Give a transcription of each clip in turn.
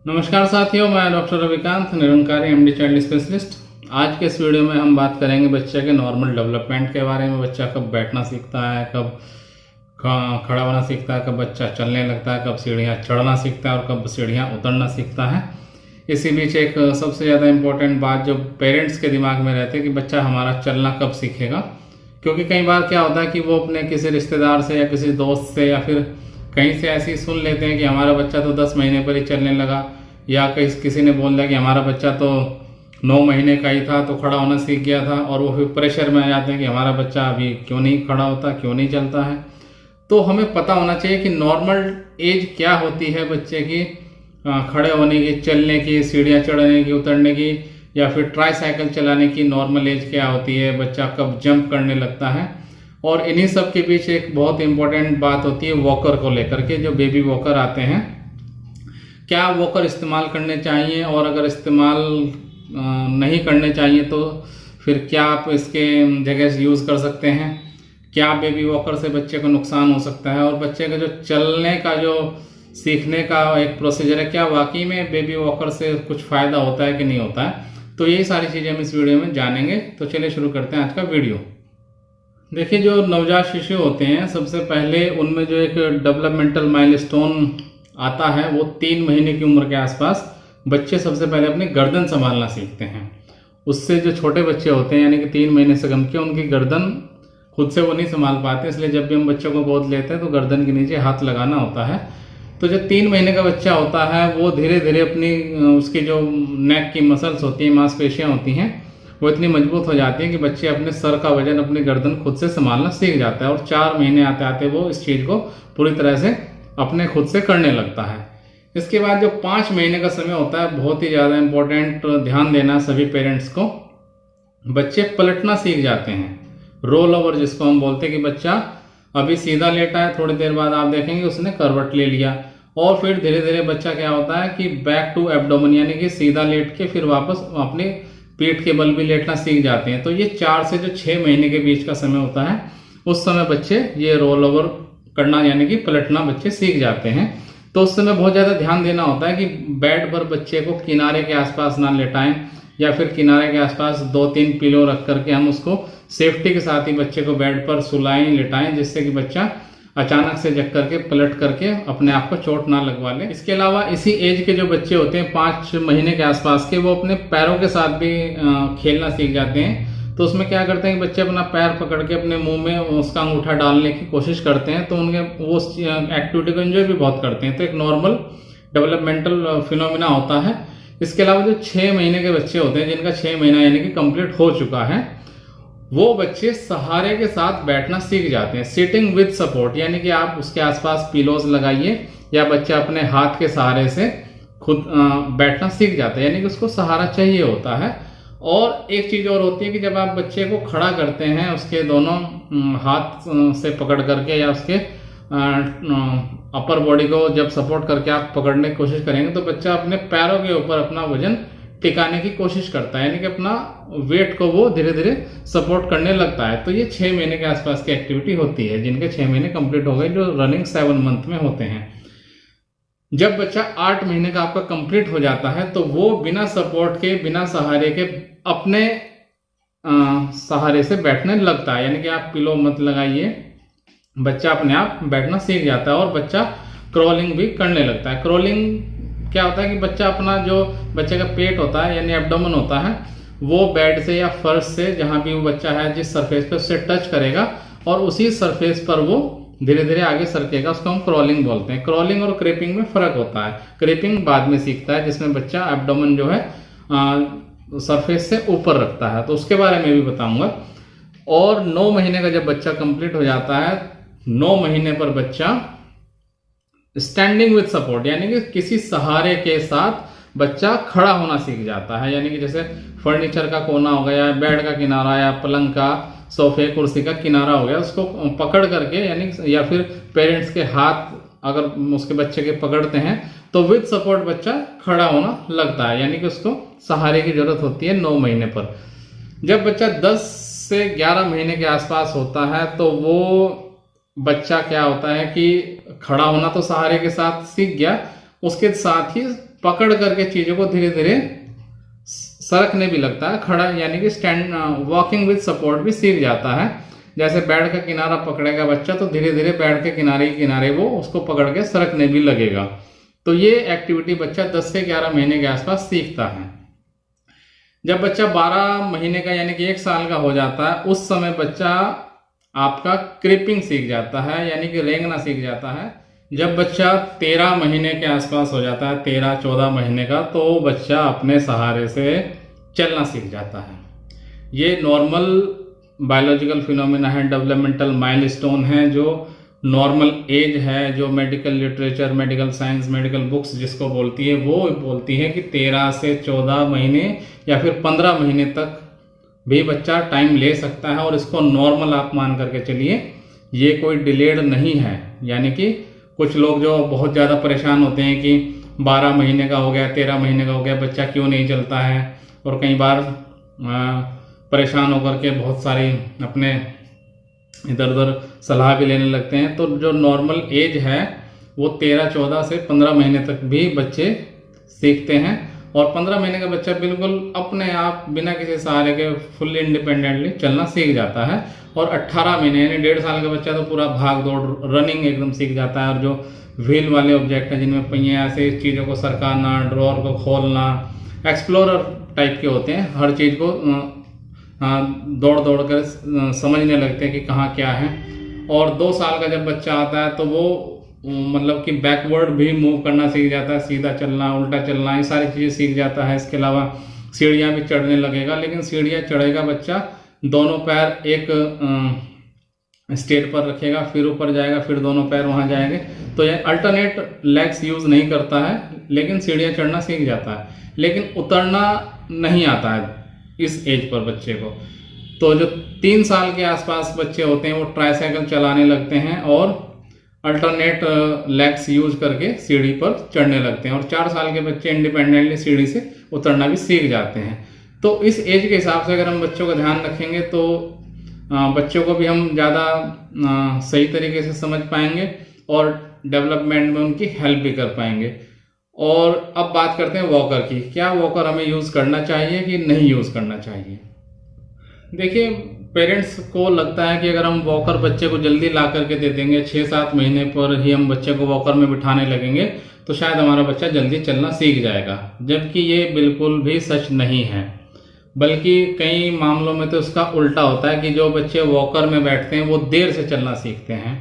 नमस्कार साथियों, मैं doctor Ravikant, Nirankari MD child specialist. आज के इस वीडियो में हम बात करेंगे बच्चे के नॉर्मल डेवलपमेंट के बारे में। बच्चा कब बैठना सीखता है, कब खड़ा होना सीखता है, कब बच्चा चलने लगता है, कब सीढ़ियाँ चढ़ना सीखता है और कब सीढ़ियाँ उतरना सीखता है। इसी बीच एक सबसे ज़्यादा इम्पोर्टेंट बात जो पेरेंट्स के दिमाग में रहती है कि बच्चा हमारा चलना कब सीखेगा। क्योंकि कई बार क्या होता है कि वो अपने किसी रिश्तेदार से या किसी दोस्त से या फिर कहीं से ऐसी सुन लेते हैं कि हमारा बच्चा तो 10 महीने पर ही चलने लगा, या किसी ने बोल दिया कि हमारा बच्चा तो 9 महीने का ही था तो खड़ा होना सीख गया था, और वो फिर प्रेशर में आ जाते हैं कि हमारा बच्चा अभी क्यों नहीं खड़ा होता, क्यों नहीं चलता है। तो हमें पता होना चाहिए कि नॉर्मल एज क्या होती है बच्चे की खड़े होने की, चलने की, सीढ़ियाँ चढ़ने की, उतरने की, या फिर ट्राई साइकिल चलाने की नॉर्मल एज क्या होती है, बच्चा कब जंप करने लगता है। और इन्हीं सब के बीच एक बहुत इंपॉर्टेंट बात होती है वॉकर को लेकर के। जो बेबी वॉकर आते हैं, क्या वॉकर इस्तेमाल करने चाहिए, और अगर इस्तेमाल नहीं करने चाहिए तो फिर क्या आप इसके जगह यूज़ कर सकते हैं। क्या बेबी वॉकर से बच्चे को नुकसान हो सकता है, और बच्चे का जो चलने का जो सीखने का एक प्रोसीजर है, क्या वाकई में बेबी वॉकर से कुछ फ़ायदा होता है कि नहीं होता है। तो यही सारी चीज़ें हम इस वीडियो में जानेंगे। तो चलिए शुरू करते हैं आज का वीडियो। देखिए, जो नवजात शिशु होते हैं, सबसे पहले उनमें जो एक डेवलपमेंटल माइलस्टोन आता है वो 3 महीने की उम्र के आसपास बच्चे सबसे पहले अपनी गर्दन संभालना सीखते हैं। उससे जो छोटे बच्चे होते हैं, यानी कि 3 महीने से कम के, उनकी गर्दन खुद से वो नहीं संभाल पाते, इसलिए जब भी हम बच्चों को गोद लेते हैं तो गर्दन के नीचे हाथ लगाना होता है। तो जो 3 महीने का बच्चा होता है वो धीरे धीरे अपनी उसकी जो नेक की मसल्स होती हैं, मांसपेशियाँ होती हैं, वो इतनी मजबूत हो जाती है कि बच्चे अपने सर का वजन, अपनी गर्दन खुद से संभालना सीख जाता है। और 4 महीने आते आते वो इस चीज़ को पूरी तरह से अपने खुद से करने लगता है। इसके बाद जो 5 महीने का समय होता है, बहुत ही ज़्यादा इम्पोर्टेंट, ध्यान देना सभी पेरेंट्स को। बच्चे पलटना सीख जाते हैं, रोल ओवर जिसको हम बोलते हैं, कि बच्चा अभी सीधा लेटा है, थोड़ी देर बाद आप देखेंगे उसने करवट ले लिया, और फिर धीरे धीरे बच्चा क्या होता है कि बैक टू एब्डोमेन, यानी कि सीधा लेट के फिर वापस अपनी पीठ के बल भी लेटना सीख जाते हैं। तो ये 4 से जो 6 महीने के बीच का समय होता है, उस समय बच्चे ये रोल ओवर करना यानी कि पलटना बच्चे सीख जाते हैं। तो उस समय बहुत ज़्यादा ध्यान देना होता है कि बेड पर बच्चे को किनारे के आसपास ना लेटाएं, या फिर किनारे के आसपास 2-3 पिलो रख करके हम उसको सेफ्टी के साथ ही बच्चे को बेड पर सुलाएं, लेटाएं, जिससे कि बच्चा अचानक से जग करके पलट करके अपने आप को चोट ना लगवा ले। इसके अलावा इसी एज के जो बच्चे होते हैं 5 महीने के आसपास के, वो अपने पैरों के साथ भी खेलना सीख जाते हैं। तो उसमें क्या करते हैं कि बच्चे अपना पैर पकड़ के अपने मुंह में उसका अंगूठा डालने की कोशिश करते हैं, तो उनके वो एक्टिविटी को एंजॉय भी बहुत करते हैं। तो एक नॉर्मल डेवलपमेंटल फिनोमिना होता है। इसके अलावा जो 6 महीने के बच्चे होते हैं, जिनका 6 महीना यानी कि कंप्लीट हो चुका है, वो बच्चे सहारे के साथ बैठना सीख जाते हैं, सिटिंग विद सपोर्ट, यानी कि आप उसके आसपास पिलोज लगाइए, या बच्चा अपने हाथ के सहारे से खुद बैठना सीख जाता है, यानी कि उसको सहारा चाहिए होता है। और एक चीज़ और होती है कि जब आप बच्चे को खड़ा करते हैं, उसके दोनों हाथ से पकड़ करके, या उसके अपर बॉडी को जब सपोर्ट करके आप पकड़ने की कोशिश करेंगे, तो बच्चा अपने पैरों के ऊपर अपना वजन टिकाने की कोशिश करता है, यानी कि अपना वेट को वो धीरे धीरे सपोर्ट करने लगता है। तो ये 6 महीने के आसपास की एक्टिविटी होती है, जिनके 6 महीने कंप्लीट हो गए, जो रनिंग 7 मंथ में होते हैं। जब बच्चा 8 महीने का आपका कंप्लीट हो जाता है, तो वो बिना सपोर्ट के, बिना सहारे के अपने सहारे से बैठने लगता है, यानी कि आप पिलो मत लगाइए, बच्चा अपने आप बैठना सीख जाता है। और बच्चा क्रॉलिंग भी करने लगता है। क्रॉलिंग क्या होता है कि बच्चा अपना जो बच्चे का पेट होता है, यानी एब्डोमेन होता है, वो बेड से या फर्श से, जहां भी वो बच्चा है जिस सरफेस पे, उससे टच करेगा, और उसी सरफेस पर वो धीरे धीरे आगे सरकेगा। उसको हम क्रॉलिंग बोलते हैं। क्रॉलिंग और क्रेपिंग में फर्क होता है। क्रेपिंग बाद में सीखता है, जिसमें बच्चा एब्डोमेन जो है सरफेस से ऊपर रखता है, तो उसके बारे में भी बताऊंगा। और 9 महीने का जब बच्चा कंप्लीट हो जाता है, 9 महीने पर बच्चा स्टैंडिंग विद सपोर्ट, यानी कि किसी सहारे के साथ बच्चा खड़ा होना सीख जाता है। यानी कि जैसे फर्नीचर का कोना हो गया, बेड का किनारा, या पलंग का, सोफे, कुर्सी का किनारा हो गया, उसको पकड़ करके, यानी या फिर पेरेंट्स के हाथ अगर उसके बच्चे के पकड़ते हैं, तो विद सपोर्ट बच्चा खड़ा होना लगता है, यानी कि उसको सहारे की जरूरत होती है 9 महीने पर। जब बच्चा 10 से 11 महीने के आसपास होता है, तो वो बच्चा क्या होता है कि खड़ा होना तो सहारे के साथ सीख गया, उसके साथ ही पकड़ करके चीज़ों को धीरे धीरे सरकने भी लगता है, खड़ा यानी कि स्टैंड वॉकिंग विद सपोर्ट भी सीख जाता है। जैसे बेड का किनारा पकड़ेगा बच्चा तो धीरे धीरे बेड के किनारे किनारे वो उसको पकड़ के सरकने भी लगेगा। तो ये एक्टिविटी बच्चा 10 से 11 महीने के आसपास सीखता है। जब बच्चा 12 महीने का यानी कि 1 साल का हो जाता है, उस समय बच्चा आपका क्रीपिंग सीख जाता है, यानी कि रेंगना सीख जाता है। जब बच्चा 13 महीने के आसपास हो जाता है, 13-14 महीने का, तो बच्चा अपने सहारे से चलना सीख जाता है। ये नॉर्मल बायोलॉजिकल फिनोमेना है, डेवलपमेंटल माइलस्टोन है, जो नॉर्मल एज है, जो medical literature, medical science, medical books जिसको बोलती है, वो बोलती है कि 13 से 14 महीने या फिर 15 महीने तक भी बच्चा टाइम ले सकता है, और इसको नॉर्मल आप मान करके चलिए, ये कोई डिलेड नहीं है। यानी कि कुछ लोग जो बहुत ज़्यादा परेशान होते हैं कि 12 महीने का हो गया, 13 महीने का हो गया, बच्चा क्यों नहीं चलता है, और कई बार परेशान होकर के बहुत सारी अपने इधर उधर सलाह भी लेने लगते हैं। तो जो नॉर्मल एज है वो 13-14 से 15 महीने तक भी बच्चे सीखते हैं, और 15 महीने का बच्चा बिल्कुल अपने आप बिना किसी सहारे के फुल्ली इंडिपेंडेंटली चलना सीख जाता है। और 18 महीने यानी 1.5 साल का बच्चा तो पूरा भाग दौड़ रनिंग एकदम सीख जाता है। और जो व्हील वाले ऑब्जेक्ट हैं जिनमें पहिए, ऐसे चीज़ों को सरकाना, ड्रॉअर को खोलना, एक्सप्लोरर टाइप के होते हैं, हर चीज़ को दौड़ दौड़ कर समझने लगते हैं कि कहाँ क्या है। और 2 साल का जब बच्चा आता है तो वो मतलब कि बैकवर्ड भी मूव करना सीख जाता है, सीधा चलना, उल्टा चलना, ये सारी चीज़ें सीख जाता है। इसके अलावा सीढ़ियाँ भी चढ़ने लगेगा, लेकिन सीढ़ियाँ चढ़ेगा बच्चा दोनों पैर एक स्टेट पर रखेगा, फिर ऊपर जाएगा, फिर दोनों पैर वहाँ जाएंगे। तो ये अल्टरनेट लेग्स यूज़ नहीं करता है, लेकिन सीढ़ियाँ चढ़ना सीख जाता है, लेकिन उतरना नहीं आता है इस एज पर बच्चे को। तो जो 3 साल के आसपास बच्चे होते हैं वो ट्राईसाइकिल चलाने लगते हैं और अल्टरनेट लेग्स यूज करके सीढ़ी पर चढ़ने लगते हैं, और 4 साल के बच्चे इंडिपेंडेंटली सीढ़ी से उतरना भी सीख जाते हैं। तो इस एज के हिसाब से अगर हम बच्चों का ध्यान रखेंगे तो बच्चों को भी हम ज़्यादा सही तरीके से समझ पाएंगे और डेवलपमेंट में उनकी हेल्प भी कर पाएंगे। और अब बात करते हैं वॉकर की। क्या वॉकर हमें यूज़ करना चाहिए कि नहीं यूज़ करना चाहिए? देखिए, पेरेंट्स को लगता है कि अगर हम वॉकर बच्चे को जल्दी ला करके दे देंगे, 6-7 महीने पर ही हम बच्चे को वॉकर में बिठाने लगेंगे तो शायद हमारा बच्चा जल्दी चलना सीख जाएगा, जबकि ये बिल्कुल भी सच नहीं है। बल्कि कई मामलों में तो उसका उल्टा होता है कि जो बच्चे वॉकर में बैठते हैं वो देर से चलना सीखते हैं,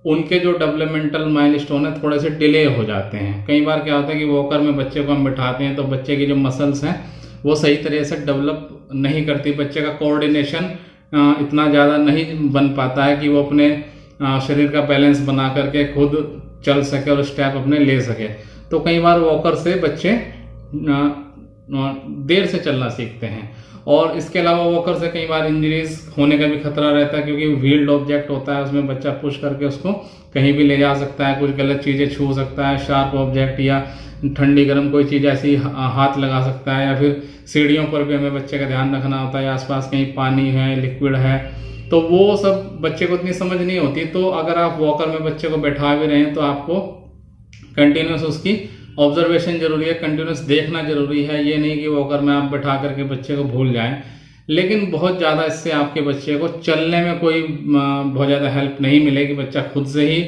उनके जो डेवलपमेंटल माइलस्टोन है थोड़े से डिले हो जाते हैं। कई बार क्या होता है कि वॉकर में बच्चे को हम बिठाते हैं तो बच्चे की जो मसल्स हैं वो सही तरह से डेवलप नहीं करती, बच्चे का कोऑर्डिनेशन इतना ज़्यादा नहीं बन पाता है कि वो अपने शरीर का बैलेंस बना करके खुद चल सके और स्टेप अपने ले सके। तो कई बार वॉकर से बच्चे देर से चलना सीखते हैं, और इसके अलावा वॉकर से कई बार इंजरीज होने का भी खतरा रहता है, क्योंकि व्हील्ड ऑब्जेक्ट होता है, उसमें बच्चा पुश करके उसको कहीं भी ले जा सकता है, कुछ गलत चीज़ें छू सकता है, शार्प ऑब्जेक्ट या ठंडी गर्म कोई चीज़ ऐसी हाथ लगा सकता है, या फिर सीढ़ियों पर भी हमें बच्चे का ध्यान रखना होता है, आसपास कहीं पानी है, लिक्विड है, तो वो सब बच्चे को इतनी समझ नहीं होती। तो अगर आप वॉकर में बच्चे को बैठा भी रहे हैं तो आपको कंटिन्यूस उसकी ऑब्जर्वेशन जरूरी है, कंटिन्यूस देखना जरूरी है। ये नहीं कि वॉकर में आप बैठा करके बच्चे को भूल जाएं। लेकिन बहुत ज़्यादा इससे आपके बच्चे को चलने में कोई बहुत ज़्यादा हेल्प नहीं मिलेगी, बच्चा खुद से ही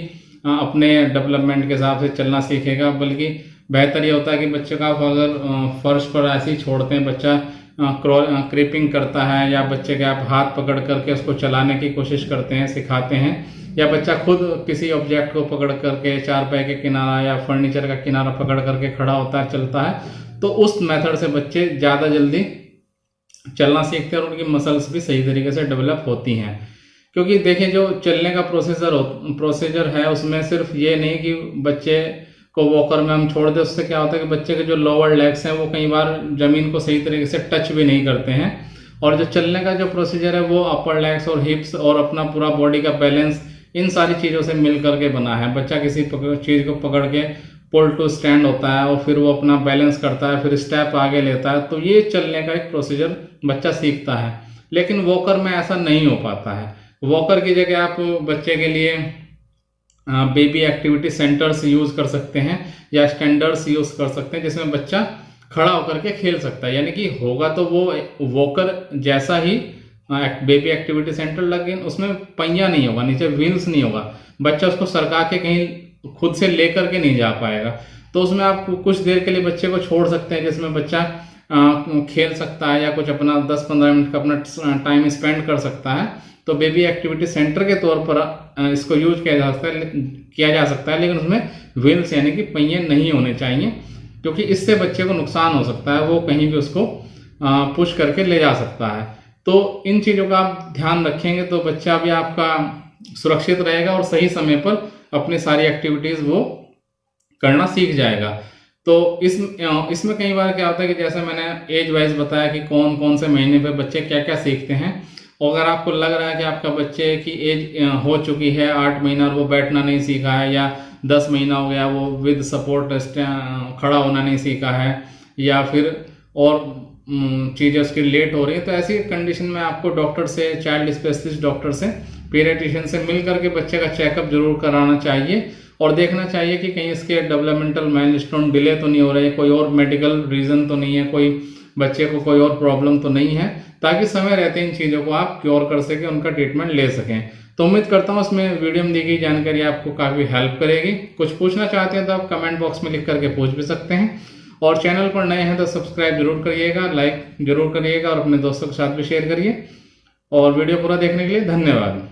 अपने डेवलपमेंट के हिसाब से चलना सीखेगा। बल्कि बेहतर ये होता है कि बच्चे का अगर फर्श पर ऐसे ही छोड़ते हैं, बच्चा क्रीपिंग करता है, या बच्चे के आप हाथ पकड़ करके उसको चलाने की कोशिश करते हैं, सिखाते हैं, या बच्चा खुद किसी ऑब्जेक्ट को पकड़ करके चारपाई के किनारा या फर्नीचर का किनारा पकड़ करके खड़ा होता है, चलता है, तो उस मेथड से बच्चे ज़्यादा जल्दी चलना सीखते हैं और उनकी मसल्स भी सही तरीके से डेवलप होती हैं। क्योंकि देखिए, जो चलने का प्रोसीजर है उसमें सिर्फ ये नहीं कि बच्चे को वॉकर में हम छोड़ दें, उससे क्या होता है कि बच्चे के जो लोअर लेग्स हैं वो कई बार ज़मीन को सही तरीके से टच भी नहीं करते हैं, और जो चलने का जो प्रोसीजर है वो अपर लेग्स और हिप्स और अपना पूरा बॉडी का बैलेंस, इन सारी चीज़ों से मिल करके बना है। बच्चा किसी चीज़ को पकड़ के पुल टू स्टैंड होता है और फिर वो अपना बैलेंस करता है, फिर स्टेप आगे लेता है, तो ये चलने का एक प्रोसीजर बच्चा सीखता है। लेकिन वॉकर में ऐसा नहीं हो पाता है। वॉकर की जगह आप बच्चे के लिए बेबी एक्टिविटी सेंटर्स यूज़ कर सकते हैं या स्टैंडर्ड्स यूज़ कर सकते हैं जिसमें बच्चा खड़ा होकर के खेल सकता है। यानी कि होगा तो वो वॉकर जैसा ही बेबी एक्टिविटी सेंटर, लेकिन उसमें पहिया नहीं होगा, नीचे व्हील्स नहीं होगा, बच्चा उसको सरका के कहीं खुद से लेकर के नहीं जा पाएगा। तो उसमें आप कुछ देर के लिए बच्चे को छोड़ सकते हैं जिसमें बच्चा खेल सकता है या कुछ अपना 10-15 मिनट का अपना टाइम स्पेंड कर सकता है। तो बेबी एक्टिविटी सेंटर के तौर पर इसको यूज किया जा सकता है, लेकिन उसमें व्हील्स यानी कि पहिए नहीं होने चाहिए, क्योंकि इससे बच्चे को नुकसान हो सकता है, वो कहीं भी उसको पुश करके ले जा सकता है। तो इन चीज़ों का आप ध्यान रखेंगे तो बच्चा भी आपका सुरक्षित रहेगा और सही समय पर अपनी सारी एक्टिविटीज़ वो करना सीख जाएगा। तो इसमें कई बार क्या होता है कि जैसे मैंने एज वाइज बताया कि कौन कौन से महीने पे बच्चे क्या क्या सीखते हैं, और अगर आपको लग रहा है कि आपका बच्चे की एज हो चुकी है 8 महीना और वो बैठना नहीं सीखा है, या 10 महीना हो गया वो विद सपोर्ट खड़ा होना नहीं सीखा है, या फिर और चीज़ें उसकी लेट हो रही है, तो ऐसी कंडीशन में आपको डॉक्टर से, चाइल्ड स्पेशलिस्ट डॉक्टर से, पीडियाट्रिशियन से मिल करके बच्चे का चेकअप जरूर कराना चाहिए और देखना चाहिए कि कहीं इसके डेवलपमेंटल माइलस्टोन डिले तो नहीं हो रहे, कोई और मेडिकल रीज़न तो नहीं है, कोई बच्चे को कोई और प्रॉब्लम तो नहीं है, ताकि समय रहते इन चीज़ों को आप क्योर कर सकें, उनका ट्रीटमेंट ले सकें। तो उम्मीद करता हूँ इसमें वीडियो में दी गई जानकारी आपको काफ़ी हेल्प करेगी। कुछ पूछना चाहते हैं तो आप कमेंट बॉक्स में लिख करके पूछ भी सकते हैं, और चैनल पर नए हैं तो सब्सक्राइब जरूर करिएगा, लाइक जरूर करिएगा और अपने दोस्तों के साथ भी शेयर करिए। और वीडियो पूरा देखने के लिए धन्यवाद।